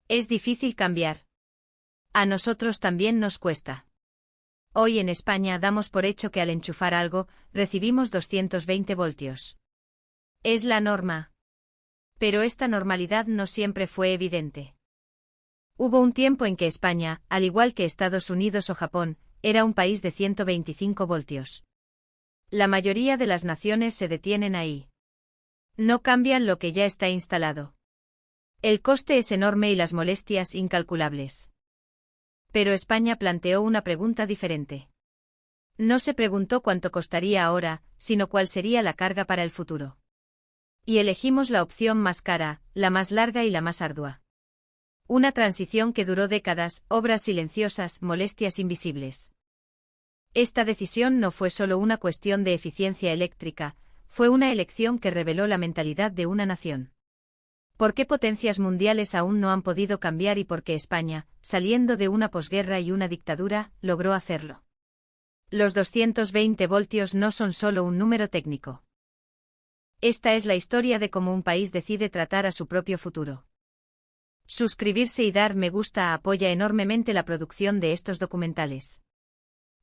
Es difícil cambiar. A nosotros también nos cuesta. Hoy en España damos por hecho que al enchufar algo, recibimos 220 voltios. Es la norma. Pero esta normalidad no siempre fue evidente. Hubo un tiempo en que España, al igual que Estados Unidos o Japón, era un país de 125 voltios. La mayoría de las naciones se detienen ahí. No cambian lo que ya está instalado. El coste es enorme y las molestias incalculables. Pero España planteó una pregunta diferente. No se preguntó cuánto costaría ahora, sino cuál sería la carga para el futuro. Y elegimos la opción más cara, la más larga y la más ardua. Una transición que duró décadas, obras silenciosas, molestias invisibles. Esta decisión no fue solo una cuestión de eficiencia eléctrica, fue una elección que reveló la mentalidad de una nación. ¿Por qué potencias mundiales aún no han podido cambiar y por qué España, saliendo de una posguerra y una dictadura, logró hacerlo? Los 220 voltios no son solo un número técnico. Esta es la historia de cómo un país decide tratar a su propio futuro. Suscribirse y dar me gusta apoya enormemente la producción de estos documentales.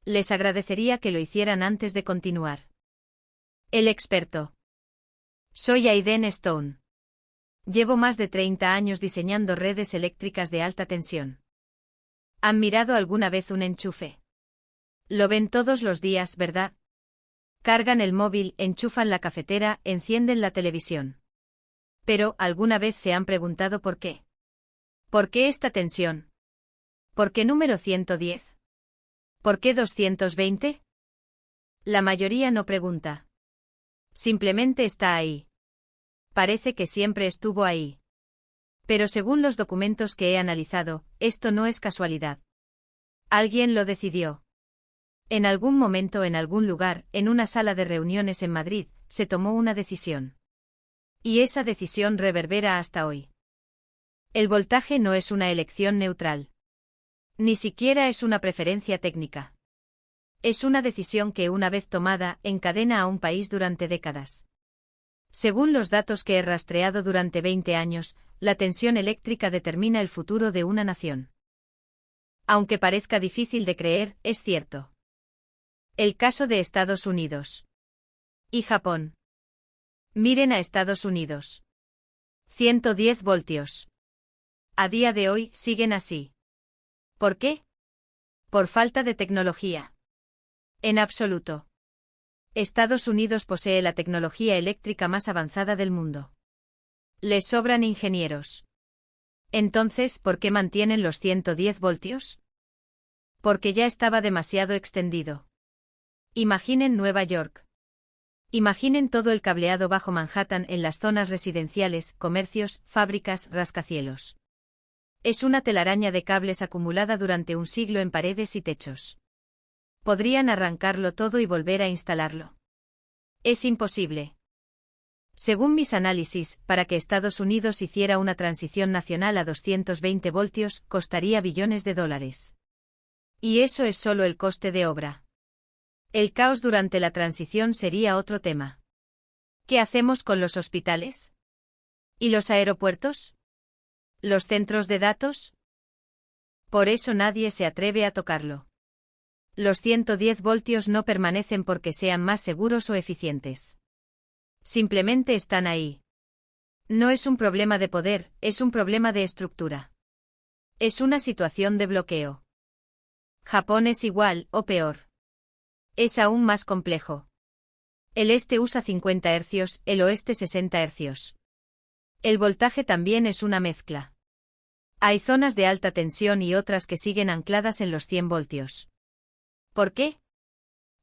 Les agradecería que lo hicieran antes de continuar. El experto. Soy Aiden Stone. Llevo más de 30 años diseñando redes eléctricas de alta tensión. ¿Han mirado alguna vez un enchufe? Lo ven todos los días, ¿verdad? Cargan el móvil, enchufan la cafetera, encienden la televisión. Pero, ¿alguna vez se han preguntado por qué? ¿Por qué esta tensión? ¿Por qué número 110? ¿Por qué 220? La mayoría no pregunta. Simplemente está ahí. Parece que siempre estuvo ahí. Pero según los documentos que he analizado, esto no es casualidad. Alguien lo decidió. En algún momento, en algún lugar, en una sala de reuniones en Madrid, se tomó una decisión. Y esa decisión reverbera hasta hoy. El voltaje no es una elección neutral. Ni siquiera es una preferencia técnica. Es una decisión que, una vez tomada, encadena a un país durante décadas. Según los datos que he rastreado durante 20 años, la tensión eléctrica determina el futuro de una nación. Aunque parezca difícil de creer, es cierto. El caso de Estados Unidos. Y Japón. Miren a Estados Unidos. 110 voltios. A día de hoy, siguen así. ¿Por qué? Por falta de tecnología. En absoluto. Estados Unidos posee la tecnología eléctrica más avanzada del mundo. Les sobran ingenieros. Entonces, ¿por qué mantienen los 110 voltios? Porque ya estaba demasiado extendido. Imaginen Nueva York. Imaginen todo el cableado bajo Manhattan en las zonas residenciales, comercios, fábricas, rascacielos. Es una telaraña de cables acumulada durante un siglo en paredes y techos. Podrían arrancarlo todo y volver a instalarlo. Es imposible. Según mis análisis, para que Estados Unidos hiciera una transición nacional a 220 voltios, costaría billones de dólares. Y eso es solo el coste de obra. El caos durante la transición sería otro tema. ¿Qué hacemos con los hospitales? ¿Y los aeropuertos? ¿Los centros de datos? Por eso nadie se atreve a tocarlo. Los 110 voltios no permanecen porque sean más seguros o eficientes. Simplemente están ahí. No es un problema de poder, es un problema de estructura. Es una situación de bloqueo. Japón es igual, o peor. Es aún más complejo. El este usa 50 hercios, el oeste 60 hercios. El voltaje también es una mezcla. Hay zonas de alta tensión y otras que siguen ancladas en los 100 voltios. ¿Por qué?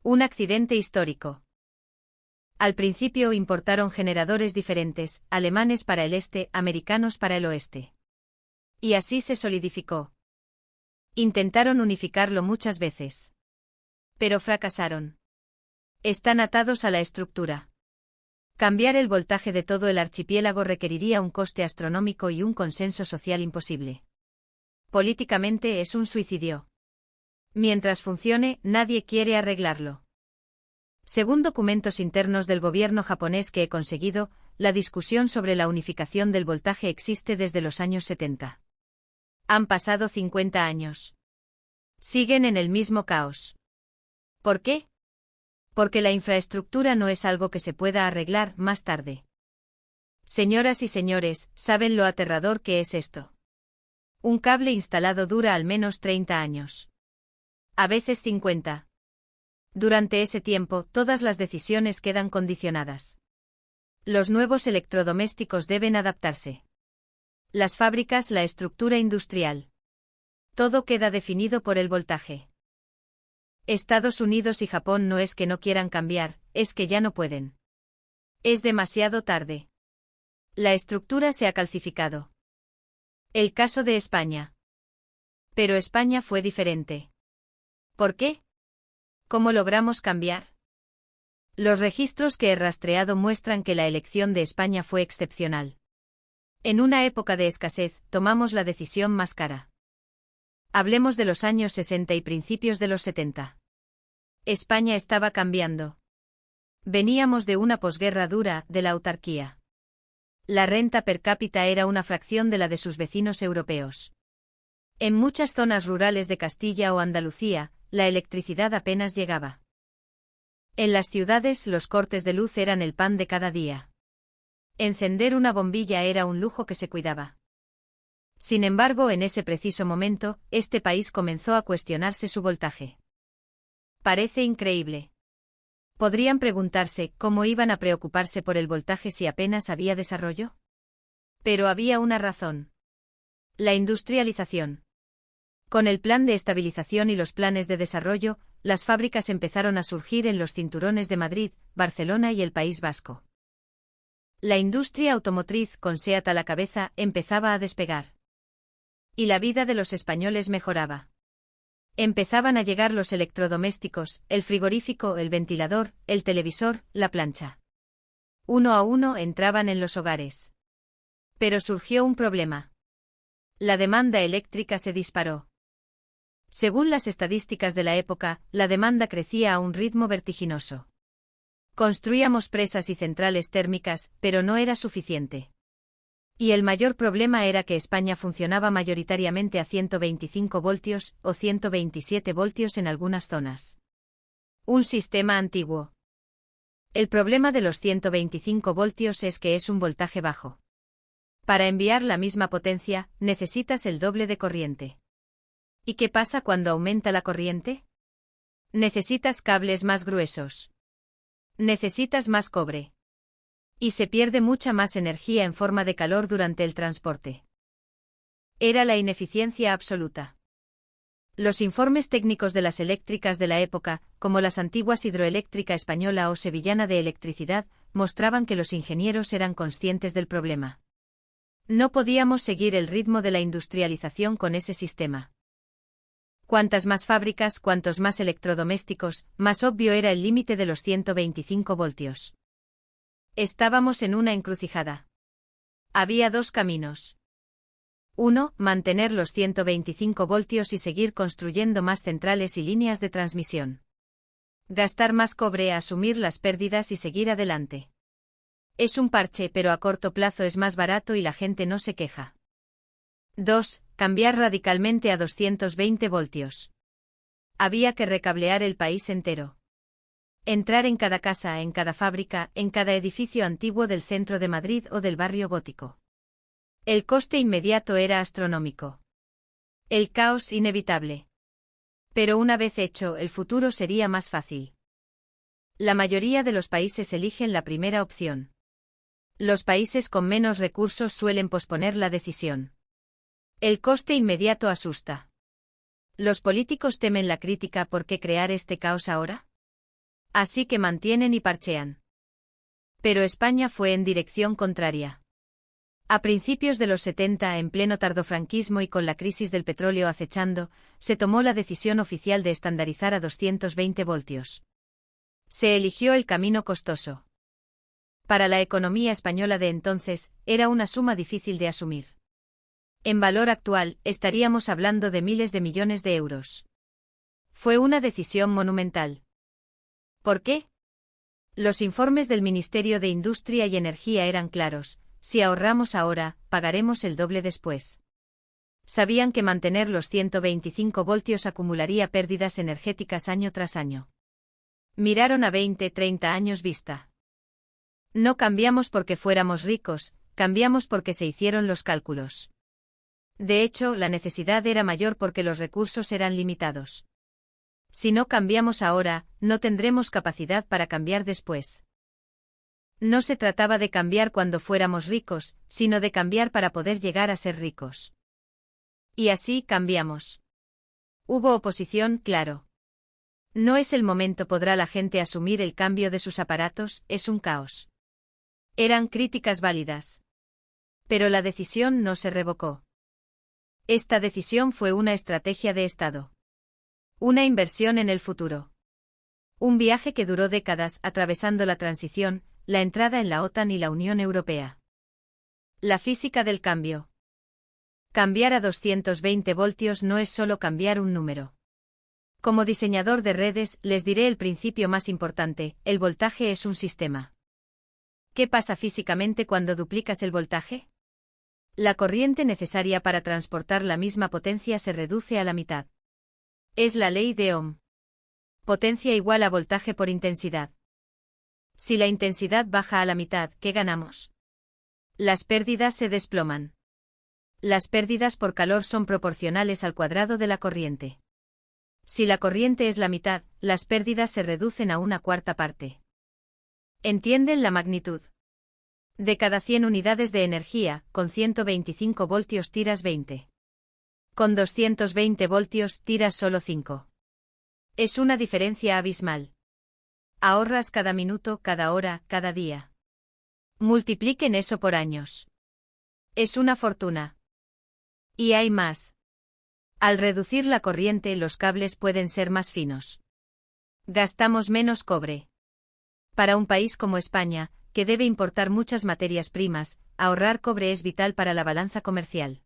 Un accidente histórico. Al principio importaron generadores diferentes, alemanes para el este, americanos para el oeste. Y así se solidificó. Intentaron unificarlo muchas veces. Pero fracasaron. Están atados a la estructura. Cambiar el voltaje de todo el archipiélago requeriría un coste astronómico y un consenso social imposible. Políticamente es un suicidio. Mientras funcione, nadie quiere arreglarlo. Según documentos internos del gobierno japonés que he conseguido, la discusión sobre la unificación del voltaje existe desde los años 70. Han pasado 50 años. Siguen en el mismo caos. ¿Por qué? Porque la infraestructura no es algo que se pueda arreglar más tarde. Señoras y señores, ¿saben lo aterrador que es esto? Un cable instalado dura al menos 30 años. A veces 50. Durante ese tiempo, todas las decisiones quedan condicionadas. Los nuevos electrodomésticos deben adaptarse. Las fábricas, la estructura industrial. Todo queda definido por el voltaje. Estados Unidos y Japón no es que no quieran cambiar, es que ya no pueden. Es demasiado tarde. La estructura se ha calcificado. El caso de España. Pero España fue diferente. ¿Por qué? ¿Cómo logramos cambiar? Los registros que he rastreado muestran que la elección de España fue excepcional. En una época de escasez, tomamos la decisión más cara. Hablemos de los años 60 y principios de los 70. España estaba cambiando. Veníamos de una posguerra dura, de la autarquía. La renta per cápita era una fracción de la de sus vecinos europeos. En muchas zonas rurales de Castilla o Andalucía, la electricidad apenas llegaba. En las ciudades, los cortes de luz eran el pan de cada día. Encender una bombilla era un lujo que se cuidaba. Sin embargo, en ese preciso momento, este país comenzó a cuestionarse su voltaje. Parece increíble. Podrían preguntarse cómo iban a preocuparse por el voltaje si apenas había desarrollo. Pero había una razón. La industrialización. Con el plan de estabilización y los planes de desarrollo, las fábricas empezaron a surgir en los cinturones de Madrid, Barcelona y el País Vasco. La industria automotriz, con SEAT a la cabeza, empezaba a despegar. Y la vida de los españoles mejoraba. Empezaban a llegar los electrodomésticos, el frigorífico, el ventilador, el televisor, la plancha. Uno a uno entraban en los hogares. Pero surgió un problema. La demanda eléctrica se disparó. Según las estadísticas de la época, la demanda crecía a un ritmo vertiginoso. Construíamos presas y centrales térmicas, pero no era suficiente. Y el mayor problema era que España funcionaba mayoritariamente a 125 voltios, o 127 voltios en algunas zonas. Un sistema antiguo. El problema de los 125 voltios es que es un voltaje bajo. Para enviar la misma potencia, necesitas el doble de corriente. ¿Y qué pasa cuando aumenta la corriente? Necesitas cables más gruesos. Necesitas más cobre. Y se pierde mucha más energía en forma de calor durante el transporte. Era la ineficiencia absoluta. Los informes técnicos de las eléctricas de la época, como las antiguas Hidroeléctrica Española o Sevillana de Electricidad, mostraban que los ingenieros eran conscientes del problema. No podíamos seguir el ritmo de la industrialización con ese sistema. Cuantas más fábricas, cuantos más electrodomésticos, más obvio era el límite de los 125 voltios. Estábamos en una encrucijada. Había dos caminos. Uno, mantener los 125 voltios y seguir construyendo más centrales y líneas de transmisión. Gastar más cobre, asumir las pérdidas y seguir adelante. Es un parche, pero a corto plazo es más barato y la gente no se queja. 2. Cambiar radicalmente a 220 voltios. Había que recablear el país entero. Entrar en cada casa, en cada fábrica, en cada edificio antiguo del centro de Madrid o del barrio gótico. El coste inmediato era astronómico. El caos inevitable. Pero una vez hecho, el futuro sería más fácil. La mayoría de los países eligen la primera opción. Los países con menos recursos suelen posponer la decisión. El coste inmediato asusta. ¿Los políticos temen la crítica por qué crear este caos ahora? Así que mantienen y parchean. Pero España fue en dirección contraria. A principios de los 70, en pleno tardofranquismo y con la crisis del petróleo acechando, se tomó la decisión oficial de estandarizar a 220 voltios. Se eligió el camino costoso. Para la economía española de entonces, era una suma difícil de asumir. En valor actual, estaríamos hablando de miles de millones de euros. Fue una decisión monumental. ¿Por qué? Los informes del Ministerio de Industria y Energía eran claros: si ahorramos ahora, pagaremos el doble después. Sabían que mantener los 125 voltios acumularía pérdidas energéticas año tras año. Miraron a 20-30 años vista. No cambiamos porque fuéramos ricos, cambiamos porque se hicieron los cálculos. De hecho, la necesidad era mayor porque los recursos eran limitados. Si no cambiamos ahora, no tendremos capacidad para cambiar después. No se trataba de cambiar cuando fuéramos ricos, sino de cambiar para poder llegar a ser ricos. Y así cambiamos. Hubo oposición, claro. No es el momento, podrá la gente asumir el cambio de sus aparatos, es un caos. Eran críticas válidas. Pero la decisión no se revocó. Esta decisión fue una estrategia de Estado. Una inversión en el futuro. Un viaje que duró décadas, atravesando la transición, la entrada en la OTAN y la Unión Europea. La física del cambio. Cambiar a 220 voltios no es solo cambiar un número. Como diseñador de redes, les diré el principio más importante: el voltaje es un sistema. ¿Qué pasa físicamente cuando duplicas el voltaje? La corriente necesaria para transportar la misma potencia se reduce a la mitad. Es la ley de Ohm. Potencia igual a voltaje por intensidad. Si la intensidad baja a la mitad, ¿qué ganamos? Las pérdidas se desploman. Las pérdidas por calor son proporcionales al cuadrado de la corriente. Si la corriente es la mitad, las pérdidas se reducen a una cuarta parte. ¿Entienden la magnitud? De cada 100 unidades de energía, con 125 voltios tiras 20. Con 220 voltios tiras solo 5. Es una diferencia abismal. Ahorras cada minuto, cada hora, cada día. Multipliquen eso por años. Es una fortuna. Y hay más. Al reducir la corriente, los cables pueden ser más finos. Gastamos menos cobre. Para un país como España, que debe importar muchas materias primas, ahorrar cobre es vital para la balanza comercial.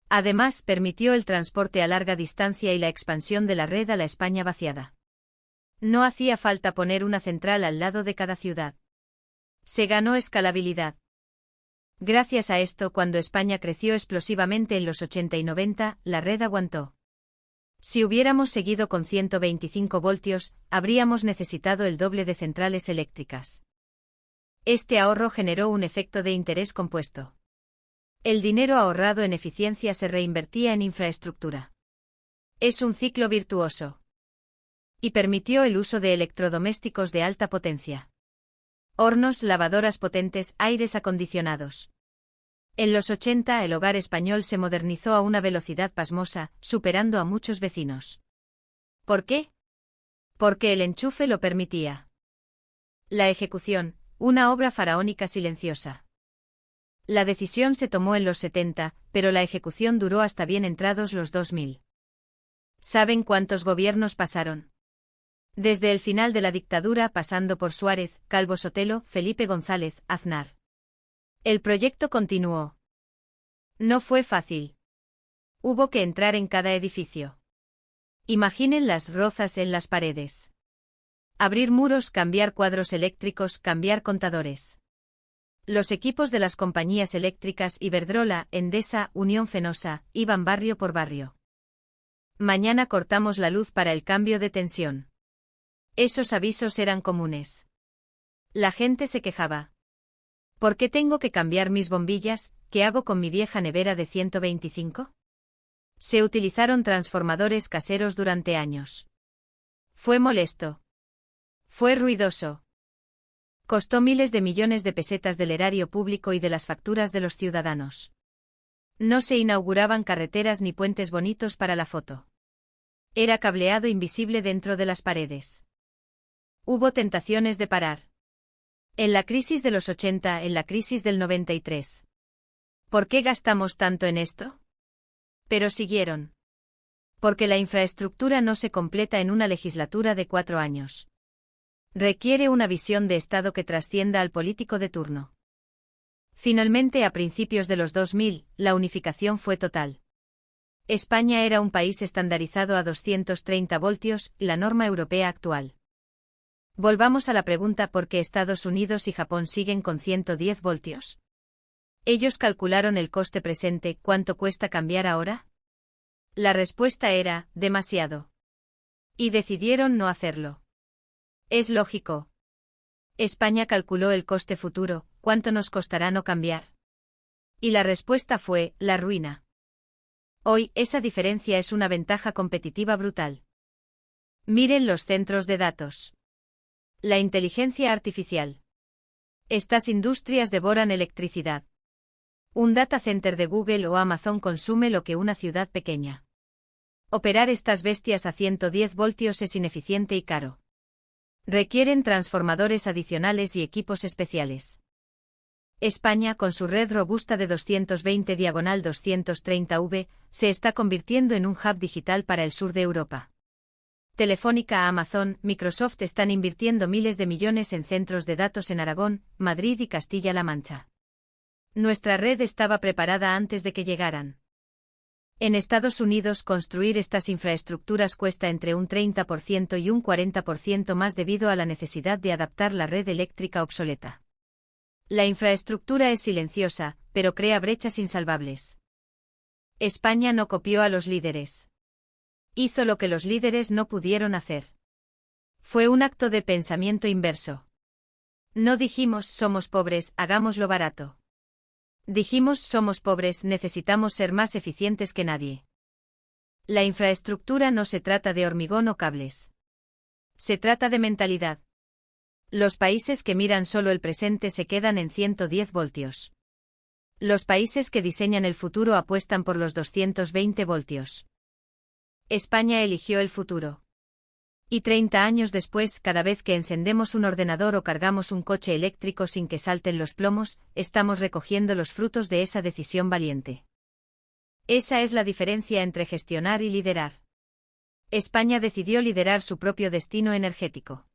Además, permitió el transporte a larga distancia y la expansión de la red a la España vaciada. No hacía falta poner una central al lado de cada ciudad. Se ganó escalabilidad. Gracias a esto, cuando España creció explosivamente en los 80 y 90, la red aguantó. Si hubiéramos seguido con 125 voltios, habríamos necesitado el doble de centrales eléctricas. Este ahorro generó un efecto de interés compuesto. El dinero ahorrado en eficiencia se reinvertía en infraestructura. Es un ciclo virtuoso. Y permitió el uso de electrodomésticos de alta potencia. Hornos, lavadoras potentes, aires acondicionados. En los 80 el hogar español se modernizó a una velocidad pasmosa, superando a muchos vecinos. ¿Por qué? Porque el enchufe lo permitía. La ejecución, una obra faraónica silenciosa. La decisión se tomó en los 70, pero la ejecución duró hasta bien entrados los 2000. ¿Saben cuántos gobiernos pasaron? Desde el final de la dictadura, pasando por Suárez, Calvo Sotelo, Felipe González, Aznar. El proyecto continuó. No fue fácil. Hubo que entrar en cada edificio. Imaginen las rozas en las paredes. Abrir muros, cambiar cuadros eléctricos, cambiar contadores. Los equipos de las compañías eléctricas Iberdrola, Endesa, Unión Fenosa, iban barrio por barrio. Mañana cortamos la luz para el cambio de tensión. Esos avisos eran comunes. La gente se quejaba. ¿Por qué tengo que cambiar mis bombillas? ¿Qué hago con mi vieja nevera de 125? Se utilizaron transformadores caseros durante años. Fue molesto. Fue ruidoso. Costó miles de millones de pesetas del erario público y de las facturas de los ciudadanos. No se inauguraban carreteras ni puentes bonitos para la foto. Era cableado invisible dentro de las paredes. Hubo tentaciones de parar. En la crisis de los 80, en la crisis del 93. ¿Por qué gastamos tanto en esto? Pero siguieron. Porque la infraestructura no se completa en una legislatura de 4 años. Requiere una visión de Estado que trascienda al político de turno. Finalmente, a principios de los 2000, la unificación fue total. España era un país estandarizado a 230 voltios, la norma europea actual. Volvamos a la pregunta: ¿por qué Estados Unidos y Japón siguen con 110 voltios? Ellos calcularon el coste presente, ¿cuánto cuesta cambiar ahora? La respuesta era, demasiado. Y decidieron no hacerlo. Es lógico. España calculó el coste futuro, ¿cuánto nos costará no cambiar? Y la respuesta fue, la ruina. Hoy, esa diferencia es una ventaja competitiva brutal. Miren los centros de datos. La inteligencia artificial. Estas industrias devoran electricidad. Un data center de Google o Amazon consume lo que una ciudad pequeña. Operar estas bestias a 110 voltios es ineficiente y caro. Requieren transformadores adicionales y equipos especiales. España, con su red robusta de 220/230V, se está convirtiendo en un hub digital para el sur de Europa. Telefónica, Amazon, Microsoft están invirtiendo miles de millones en centros de datos en Aragón, Madrid y Castilla-La Mancha. Nuestra red estaba preparada antes de que llegaran. En Estados Unidos, construir estas infraestructuras cuesta entre un 30% y un 40% más debido a la necesidad de adaptar la red eléctrica obsoleta. La infraestructura es silenciosa, pero crea brechas insalvables. España no copió a los líderes. Hizo lo que los líderes no pudieron hacer. Fue un acto de pensamiento inverso. No dijimos somos pobres, hagámoslo barato. Dijimos somos pobres, necesitamos ser más eficientes que nadie. La infraestructura no se trata de hormigón o cables. Se trata de mentalidad. Los países que miran solo el presente se quedan en 110 voltios. Los países que diseñan el futuro apuestan por los 220 voltios. España eligió el futuro. Y 30 años después, cada vez que encendemos un ordenador o cargamos un coche eléctrico sin que salten los plomos, estamos recogiendo los frutos de esa decisión valiente. Esa es la diferencia entre gestionar y liderar. España decidió liderar su propio destino energético.